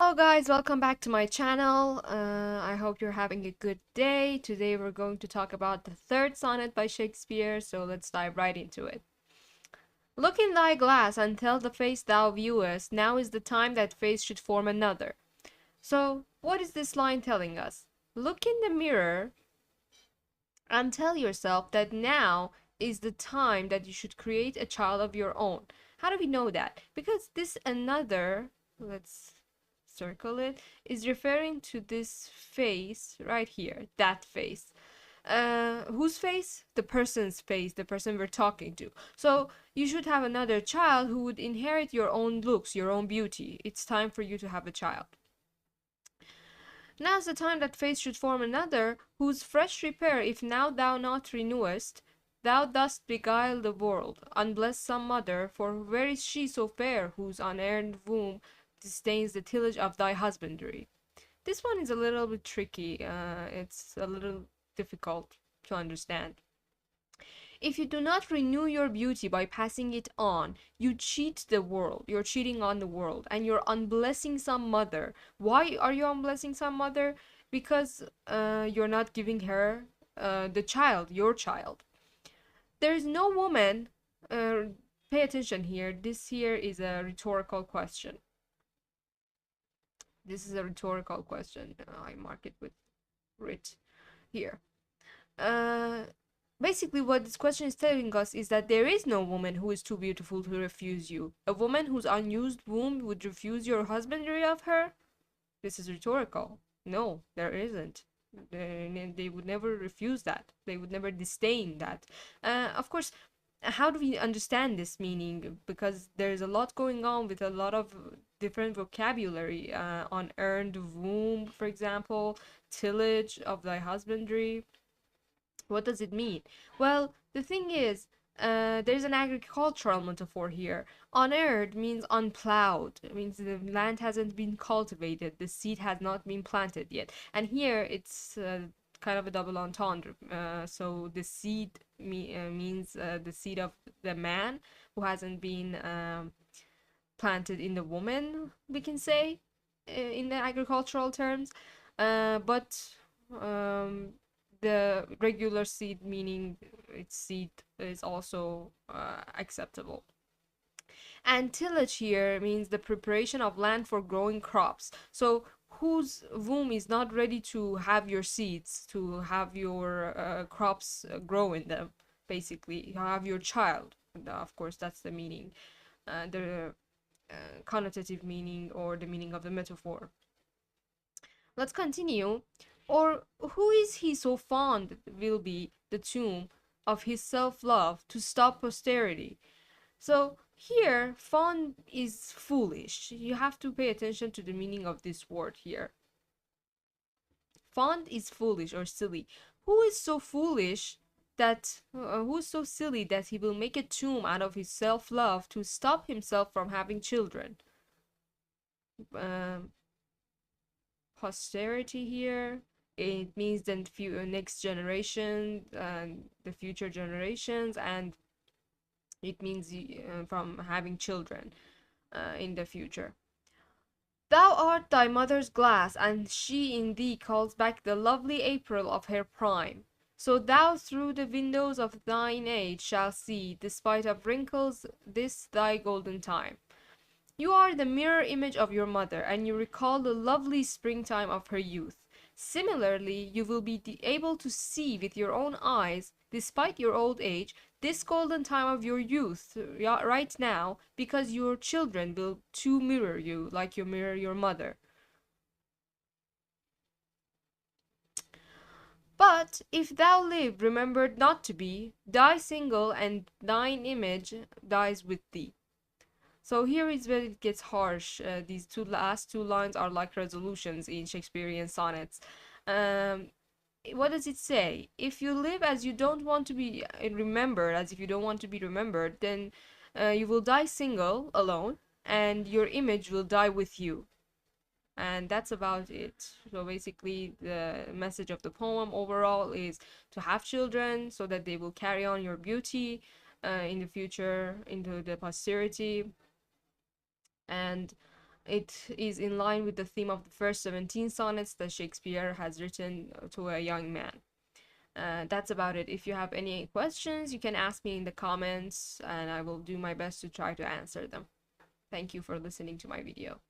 Hello guys, welcome back to my channel. I hope you're having a good day. Today we're going to talk about the third sonnet by Shakespeare, so let's dive right into it. Look in thy glass and tell the face thou viewest, now is the time that face should form another. So, what is this line telling us? Look in the mirror and tell yourself that now is the time that you should create a child of your own. How do we know that? Because this another, let's circle it, is referring to this face right here, that face. Whose face? The person's face, the person we're talking to. So you should have another child who would inherit your own looks, your own beauty. It's time for you to have a child. Now's the time that face should form another, whose fresh repair, if now thou not renewest, thou dost beguile the world, unbless some mother, for where is she so fair, whose unearned womb disdains the tillage of thy husbandry? This one is a little bit tricky, it's a little difficult to understand. If you do not renew your beauty by passing it on, you cheat the world. You're cheating on the world and you're unblessing some mother. Why are you unblessing some mother? Because you're not giving her the child, your child. There is no woman. Pay attention here. This here is a rhetorical question. This is a rhetorical question. I mark it with writ here. Uh, Basically, what this question is telling us is that there is no woman who is too beautiful to refuse you. A woman whose unused womb would refuse your husbandry of her? This is rhetorical. No, there isn't. They would never refuse that. They would never disdain that. Of course, how do we understand this meaning? Because there's a lot going on with a lot of different vocabulary. Unearned womb, for example, tillage of thy husbandry. What does it mean? Well, the thing is, there's an agricultural metaphor here. Unearthed means unplowed. It means the land hasn't been cultivated, the seed has not been planted yet. And here it's kind of a double entendre. So the seed means the seed of the man who hasn't been planted in the woman, we can say, in the agricultural terms. But um, the regular seed, meaning its seed, is also acceptable. And tillage here means the preparation of land for growing crops. So whose womb is not ready to have your seeds, to have your crops grow in them, basically. You have your child. And, of course, that's the meaning, the connotative meaning or the meaning of the metaphor. Let's continue. Or who is he so fond will be the tomb of his self-love to stop posterity? So here, fond is foolish. You have to pay attention to the meaning of this word here. Fond is foolish or silly. Who is so foolish that who's so silly that he will make a tomb out of his self-love to stop himself from having children? Um, Posterity here, it means the next generation and the future generations, and it means from having children in the future. Thou art thy mother's glass, and she in thee calls back the lovely April of her prime. So thou through the windows of thine age shalt see, despite of wrinkles, this thy golden time. You are the mirror image of your mother, and you recall the lovely springtime of her youth. Similarly, you will be able to see with your own eyes, despite your old age, this golden time of your youth right now, because your children will too mirror you like you mirror your mother. But if thou live remembered not to be, die single, and thine image dies with thee. So here is where it gets harsh. These last two lines are like resolutions in Shakespearean sonnets. Um, what does it say? If you live as you don't want to be remembered, as if you don't want to be remembered, then you will die single, alone, and your image will die with you. And that's about it. So basically, the message of the poem overall is to have children so that they will carry on your beauty in the future, into the posterity. And It is in line with the theme of the first 17 sonnets that Shakespeare has written to a young man. That's about it. If you have any questions, you can ask me in the comments and I will do my best to try to answer them. Thank you for listening to my video.